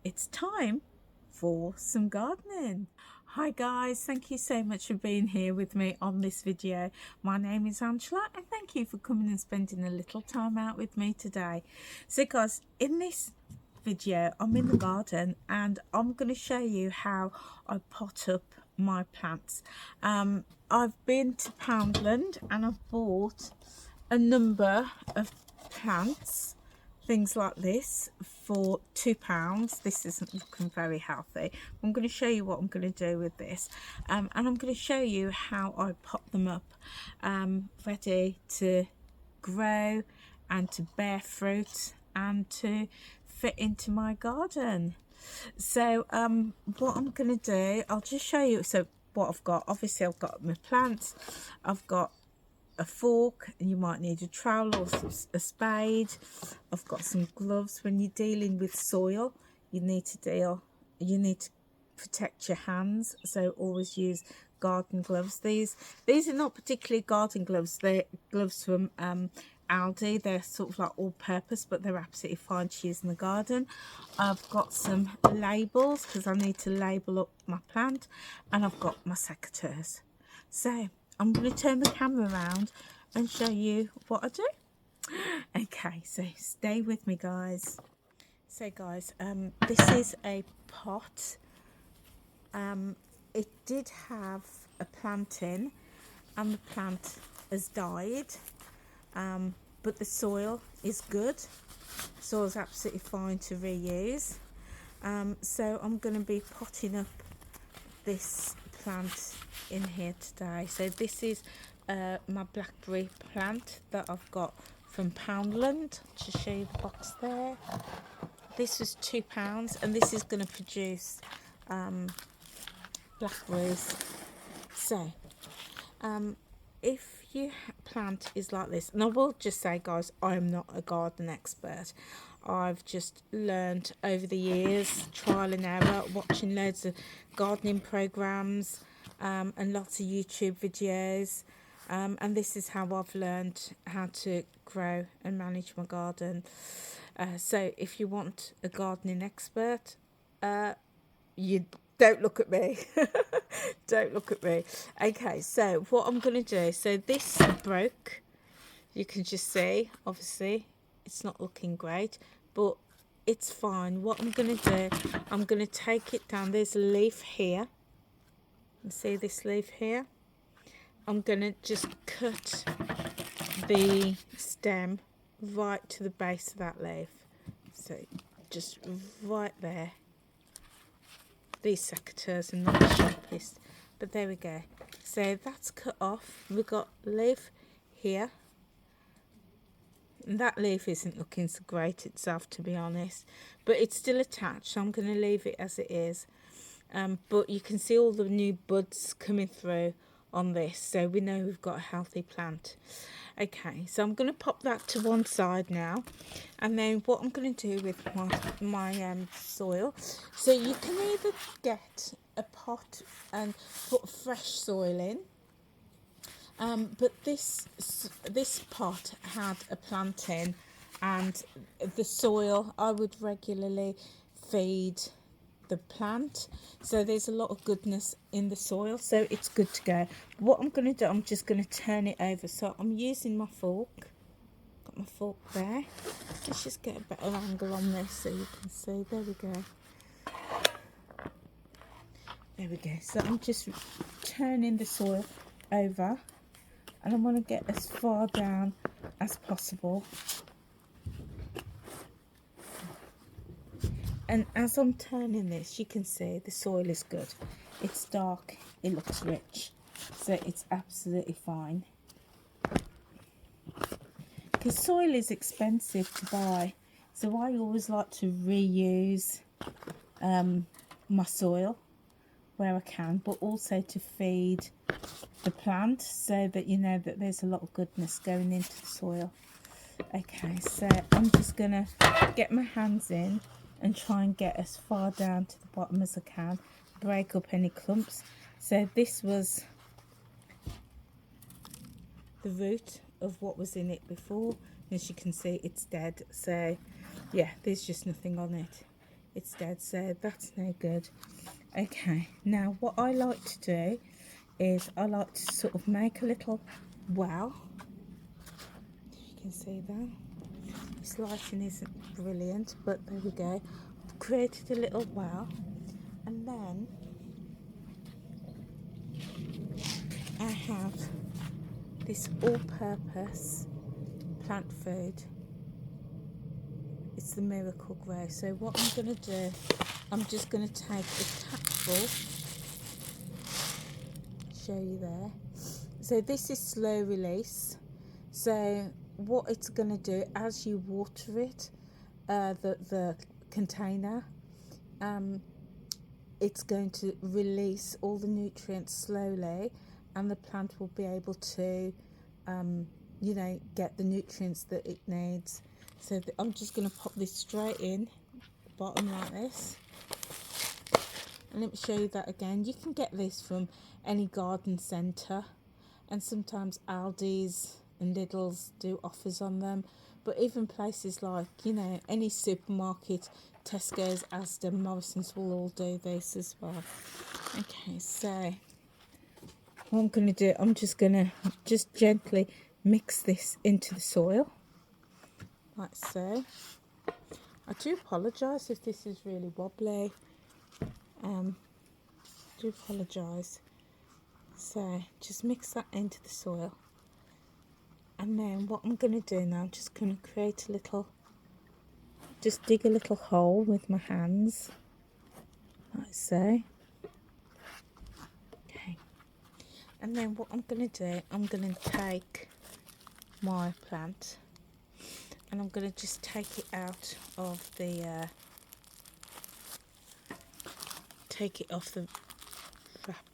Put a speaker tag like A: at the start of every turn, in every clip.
A: it's time for some gardening. Hi guys, thank you so much for being here with me on this video. My name is Angela and thank you for coming and spending a little time out with me today. So guys, in this video I'm in the garden and I'm going to show you how I pot up my plants. I've been to Poundland and I've bought a number of plants, things like this, for £2. This isn't looking very healthy. I'm going to show you what I'm going to do with this, and I'm going to show you how I pot them up, ready to grow and to bear fruit and to fit into my garden. So what I'm going to do, I'll just show you. So what I've got, obviously I've got my plants, I've got a fork, and you might need a trowel or a spade. I've got some gloves. When you're dealing with soil, you need to protect your hands, so always use garden gloves. These are not particularly garden gloves, they're gloves from Aldi. They're sort of like all purpose, but they're absolutely fine to use in the garden. I've got some labels because I need to label up my plant, and I've got my secateurs. So I'm going to turn the camera around and show you what I do. Okay, so stay with me guys. So guys, this is a pot. It did have a plant in and the plant has died, but the soil is good. Soil is absolutely fine to reuse. So I'm going to be potting up this plant in here today. So this is my blackberry plant that I've got from Poundland. To show you the box there, this was £2 and this is going to produce blackberries. So if your plant is like this, and I will just say guys, I am not a garden expert. I've just learned over the years, trial and error, watching loads of gardening programs and lots of YouTube videos, and this is how I've learned how to grow and manage my garden. So if you want a gardening expert, you don't look at me. Don't look at me. Okay, so what I'm going to do, so this broke, you can just see, obviously it's not looking great, but it's fine. What I'm going to do, I'm going to take it down. There's a leaf here. You see this leaf here? I'm going to just cut the stem right to the base of that leaf. So just right there. These secateurs are not the sharpest, but there we go. So that's cut off. We've got leaf here. And that leaf isn't looking so great itself, to be honest, but it's still attached, so I'm going to leave it as it is. But you can see all the new buds coming through on this, so we know we've got a healthy plant. Okay, so I'm going to pop that to one side now, and then what I'm going to do with my soil, so you can either get a pot and put fresh soil in, but this pot had a plant in, and the soil, I would regularly feed the plant, so there's a lot of goodness in the soil, so it's good to go. What I'm going to do, I'm just going to turn it over. So I'm using my fork. Got my fork there. Let's just get a better angle on this so you can see. There we go. There we go. So I'm just turning the soil over, and I want to get as far down as possible. And as I'm turning this, you can see the soil is good. It's dark, it looks rich, so it's absolutely fine. Because soil is expensive to buy, so I always like to reuse my soil where I can, but also to feed the plant, so that you know that there's a lot of goodness going into the soil. Okay, so I'm just going to get my hands in and try and get as far down to the bottom as I can, break up any clumps. So this was the root of what was in it before. As you can see, it's dead, so yeah, there's just nothing on it. it's dead, so that's no good. Okay, now what I like to do is I like to sort of make a little well. You can see that. This lighting isn't brilliant, but there we go. I've created a little well, and then I have this all-purpose plant food. It's the Miracle Grow. So what I'm going to do, I'm just going to take a tapful, show you there. So this is slow release. So what it's going to do, as you water it, the container, it's going to release all the nutrients slowly, and the plant will be able to you know, get the nutrients that it needs. So I'm just going to pop this straight in the bottom like this, and let me show you that again. You can get this from any garden centre, and sometimes Aldi's and Lidl's do offers on them, but even places like, you know, any supermarket, Tesco's, Asda, Morrison's will all do this as well. Okay, so what I'm going to do, I'm just going to gently mix this into the soil, like so. I do apologise if this is really wobbly. I do apologise. So just mix that into the soil. And then what I'm going to do now, I'm just going to create a little, just dig a little hole with my hands, like so. Okay. And then what I'm going to do, I'm going to take my plant and I'm going to just take it out of the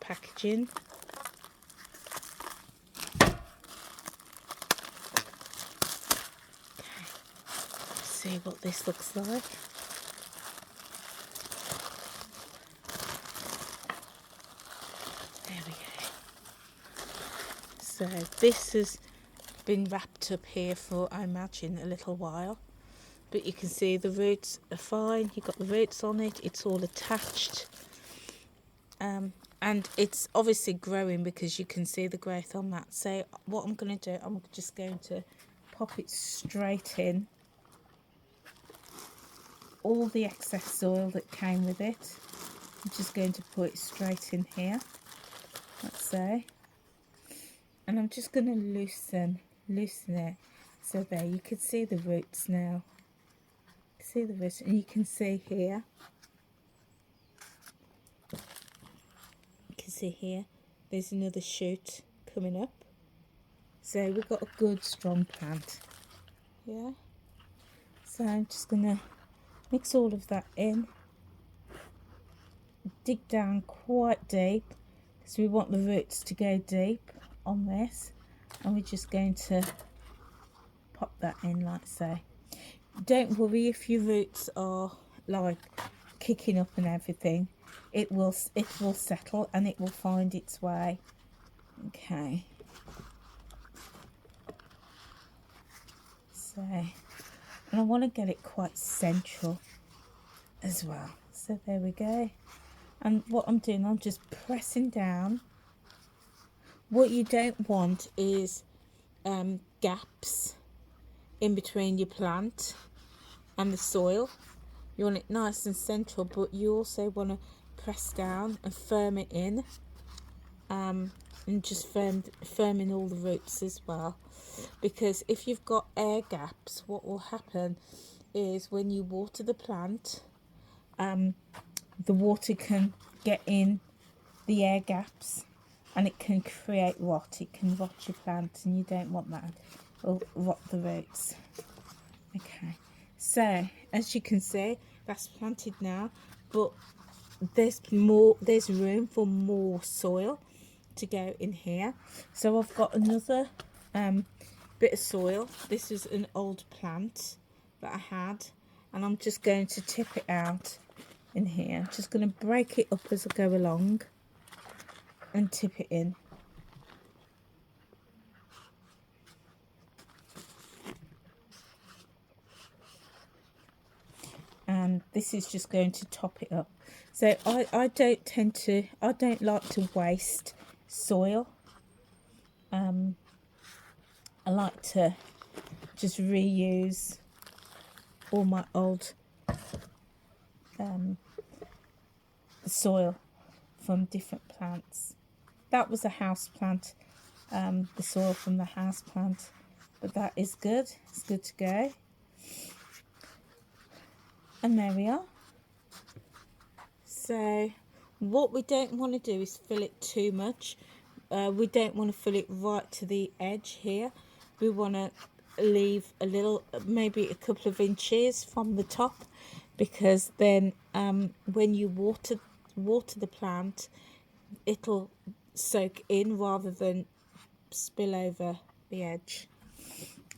A: packaging. Okay, see what this looks like. There we go. So this has been wrapped up here for, I imagine, a little while, but you can see the roots are fine. You've got the roots on it, it's all attached, and it's obviously growing because you can see the growth on that. So what I'm going to do, I'm just going to pop it straight in, all the excess soil that came with it. I'm just going to put it straight in here, like so, and I'm just going to loosen it. So there, you can see the roots now. See the roots, and you can see here. You can see here. There's another shoot coming up. So we've got a good strong plant. Yeah. So I'm just gonna mix all of that in. Dig down quite deep because we want the roots to go deep on this, and we're just going to pop that in like so. Don't worry if your roots are like kicking up and everything. It will settle and it will find its way. Okay. So, and I want to get it quite central as well. So there we go. And what I'm doing, I'm just pressing down. What you don't want is gaps in between your plant and the soil. You want it nice and central, but you also want to press down and firm it in, and just firm in all the roots as well, because if you've got air gaps, what will happen is when you water the plant, the water can get in the air gaps and it can create rot. It can rot your plant, and you don't want that. It'll rot the roots. Okay, so as you can see, that's planted now, but there's room for more soil to go in here. So I've got another bit of soil. This is an old plant that I had, and I'm just going to tip it out in here. I'm just going to break it up as I go along and tip it in. And and this is just going to top it up. So I don't like to waste soil. I like to just reuse all my old soil from different plants. That was a house plant, the soil from the house plant, but that is good. It's good to go. And there we are. So what we don't want to do is fill it too much. We don't want to fill it right to the edge here. We want to leave a little, maybe a couple of inches from the top, because then when you water the plant, it'll soak in rather than spill over the edge.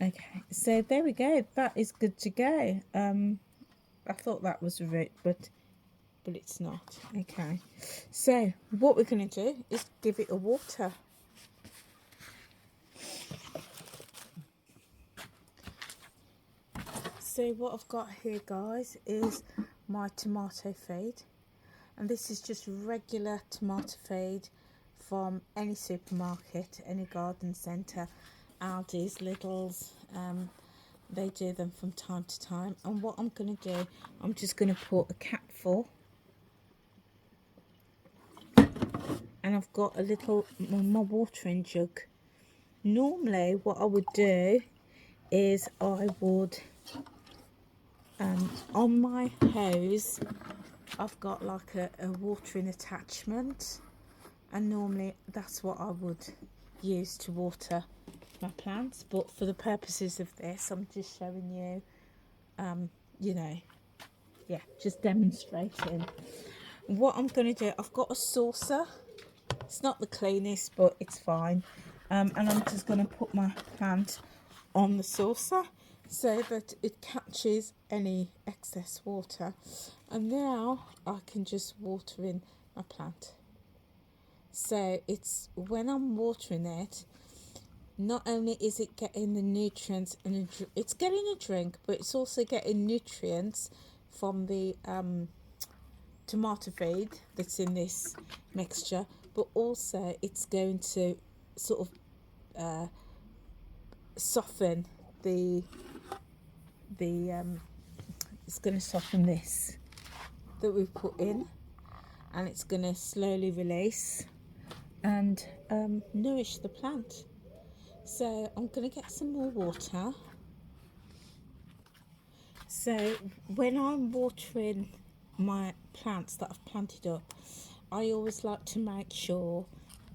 A: Okay, so there we go. That is good to go. I thought that was a root, but it's not. Okay, so what we're going to do is give it a water. So what I've got here, guys, is my tomato feed, and this is just regular tomato feed from any supermarket, any garden centre, Aldi's, Lidl's. They do them from time to time. And what I'm going to do, I'm just going to put a capful, and I've got a little, my watering jug. Normally what I would do is I would, on my hose, I've got like a watering attachment, and normally that's what I would use to water my plants, but for the purposes of this, I'm just showing you, you know, yeah, just demonstrating. What I'm going to do, I've got a saucer. It's not the cleanest, but it's fine. And I'm just going to put my plant on the saucer so that it catches any excess water. And now I can just water in my plant. So it's, when I'm watering it, not only is it getting the nutrients, and it's getting a drink, but it's also getting nutrients from the tomato feed that's in this mixture, but also it's going to sort of soften it's going to soften this that we've put in, and it's going to slowly release and nourish the plant. So I'm going to get some more water. So when I'm watering my plants that I've planted up, I always like to make sure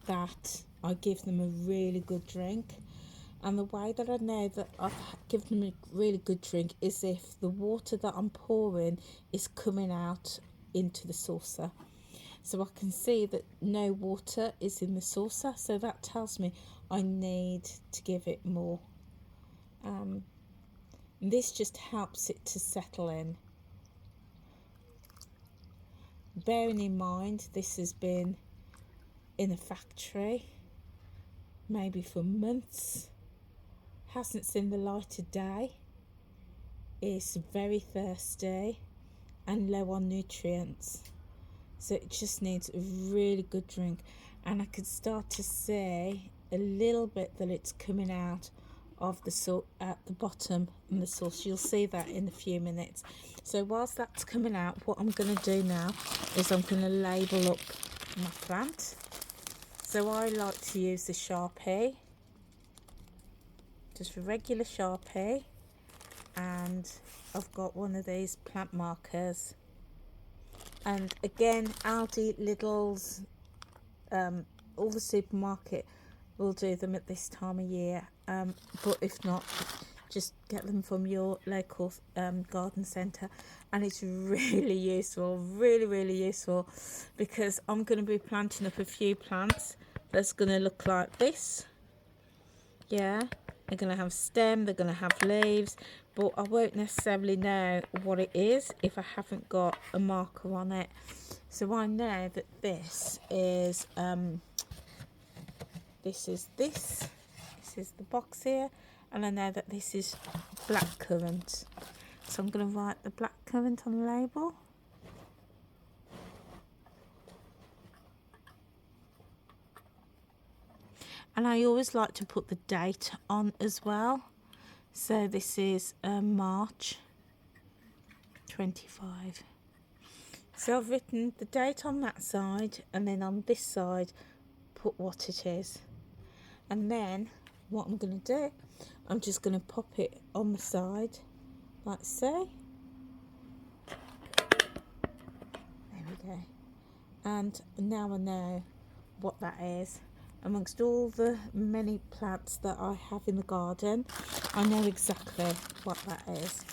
A: that I give them a really good drink. And the way that I know that I've given them a really good drink is if the water that I'm pouring is coming out into the saucer. So I can see that no water is in the saucer, so that tells me I need to give it more. This just helps it to settle in. Bearing in mind this has been in a factory maybe for months, hasn't seen the light of day, is very thirsty and low on nutrients. So it just needs a really good drink, and I can start to see a little bit that it's coming out of the salt at the bottom in the sauce. You'll see that in a few minutes. So whilst that's coming out, what I'm going to do now is I'm going to label up my plant. So I like to use the Sharpie, just a regular Sharpie, and I've got one of these plant markers. And again, Aldi, Lidl's, all the supermarket will do them at this time of year, but if not, just get them from your local garden centre. And it's really useful, really useful, because I'm going to be planting up a few plants that's going to look like this. Yeah, they're going to have stem, they're going to have leaves, but I won't necessarily know what it is if I haven't got a marker on it. So I know that this is this is the box here, and I know that this is blackcurrant. So I'm going to write the blackcurrant on the label. And I always like to put the date on as well. So this is March 25. So I've written the date on that side, and then on this side put what it is. And then what I'm going to do, I'm just going to pop it on the side like so. There we go. And now I know what that is. Amongst all the many plants that I have in the garden, I know exactly what that is.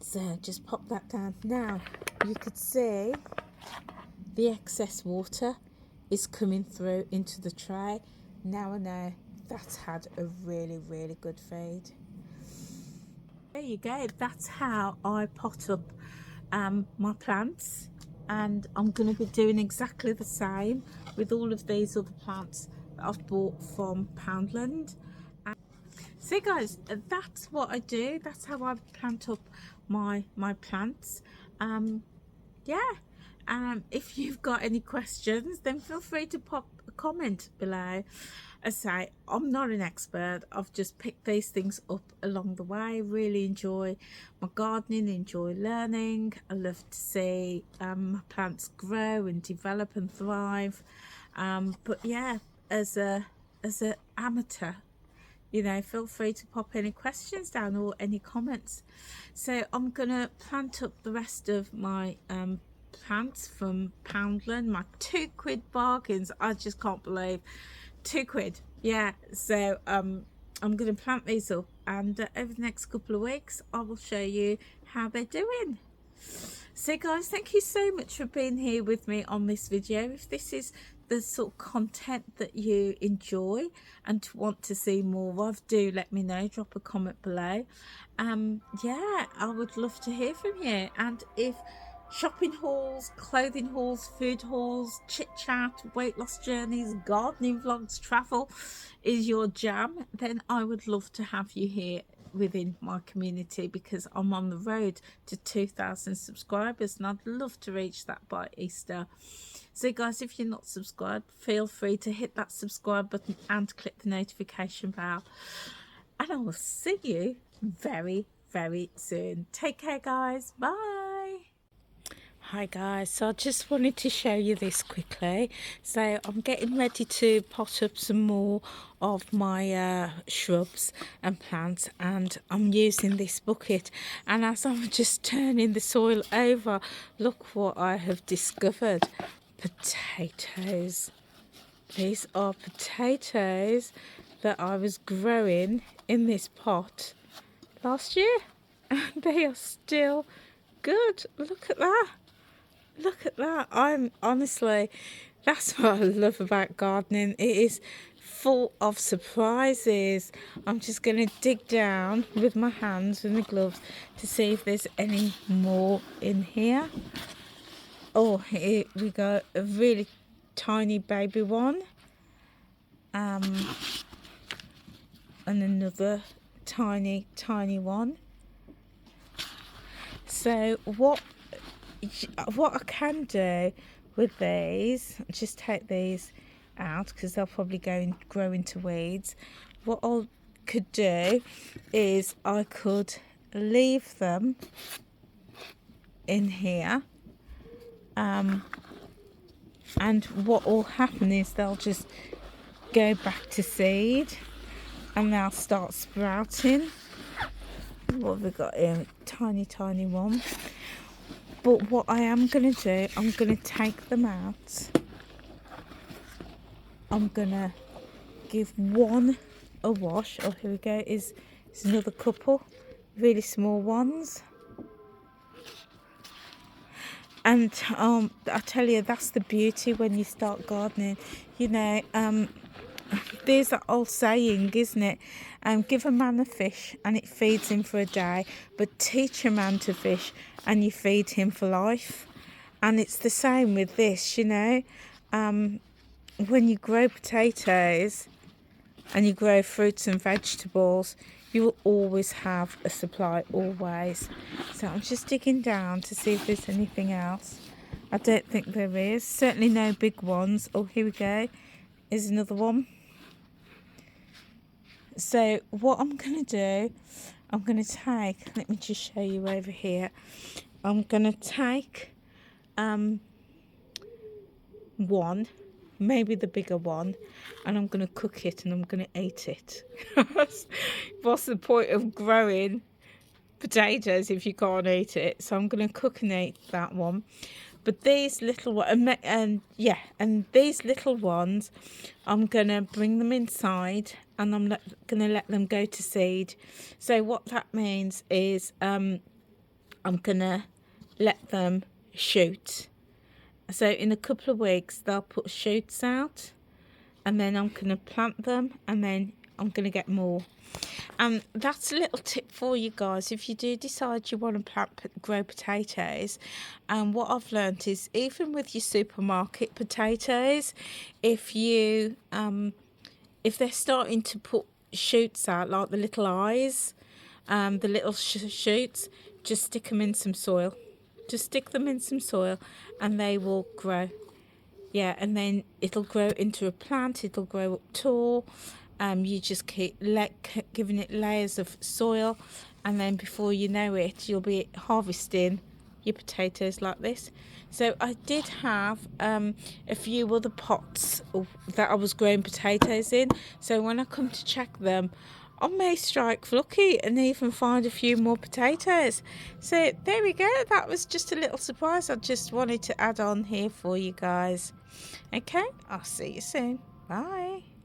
A: So just pop that down. Now you could see the excess water is coming through into the tray. Now I know that's had a really, really good feed. There you go. That's how I pot up my plants, and I'm going to be doing exactly the same with all of these other plants that I've bought from Poundland. So guys, that's what I do. That's how I plant up my plants. If you've got any questions, then feel free to pop a comment below. I say I'm not an expert. I've just picked these things up along the way. Really enjoy my gardening, enjoy learning. I love to see my plants grow and develop and thrive. But yeah, as a amateur, you know, feel free to pop any questions down or any comments. So I'm gonna plant up the rest of my plants from Poundland, my £2 bargains. I just can't believe £2. Yeah, so I'm gonna plant these up, and over the next couple of weeks I will show you how they're doing. So guys, thank you so much for being here with me on this video. If this is the sort of content that you enjoy and want to see more of, do let me know. Drop a comment below. Yeah, I would love to hear from you. And if shopping hauls, clothing hauls, food hauls, chit chat, weight loss journeys, gardening vlogs, travel is your jam, then I would love to have you here within my community, because I'm on the road to 2,000 subscribers and I'd love to reach that by Easter. So guys, if you're not subscribed, feel free to hit that subscribe button and click the notification bell, and I will see you very, very soon. Take care guys, bye. Hi guys, so I just wanted to show you this quickly. So I'm getting ready to pot up some more of my shrubs and plants, and I'm using this bucket, and as I'm just turning the soil over, look what I have discovered. Potatoes. These are potatoes that I was growing in this pot last year, and they are still good. Look at that. Look at that. I'm honestly, that's what I love about gardening. It is full of surprises. I'm just going to dig down with my hands and the gloves to see if there's any more in here. Oh, here we got a really tiny baby one. And another tiny one. So what I can do with these, just take these out because they'll probably grow into weeds. What I could do is I could leave them in here, and what will happen is they'll just go back to seed and they'll start sprouting. What have we got here? Tiny one. But what I am going to do, I'm going to take them out. I'm going to give one a wash. Oh, here we go. Is another couple. Really small ones. And I tell you, that's the beauty when you start gardening. You know, there's that old saying, isn't it? Give a man a fish and it feeds him for a day, but teach a man to fish and you feed him for life. And it's the same with this, you know. When you grow potatoes and you grow fruits and vegetables, you will always have a supply, always. So I'm just digging down to see if there's anything else. I don't think there is. Certainly no big ones. Oh, here we go. Here's another one. So what I'm going to do, I'm going to take, let me just show you over here. I'm going to take one, maybe the bigger one, and I'm going to cook it and I'm going to eat it. What's the point of growing potatoes if you can't eat it? So I'm going to cook and eat that one. But these little ones, and these little ones, I'm going to bring them inside and I'm going to let them go to seed. So what that means is I'm going to let them shoot. So in a couple of weeks, they'll put shoots out and then I'm going to plant them and then I'm going to get more. And that's a little tip for you guys if you do decide you want to grow potatoes. And what I've learned is even with your supermarket potatoes, if you if they're starting to put shoots out like the little eyes, the little shoots, just stick them in some soil. Just stick them in some soil and they will grow. Yeah, and then it'll grow into a plant. It'll grow up tall. You just keep giving it layers of soil, and then before you know it, you'll be harvesting your potatoes like this. So I did have a few other pots that I was growing potatoes in. So when I come to check them, I may strike lucky and even find a few more potatoes. So there we go. That was just a little surprise I just wanted to add on here for you guys. Okay, I'll see you soon. Bye.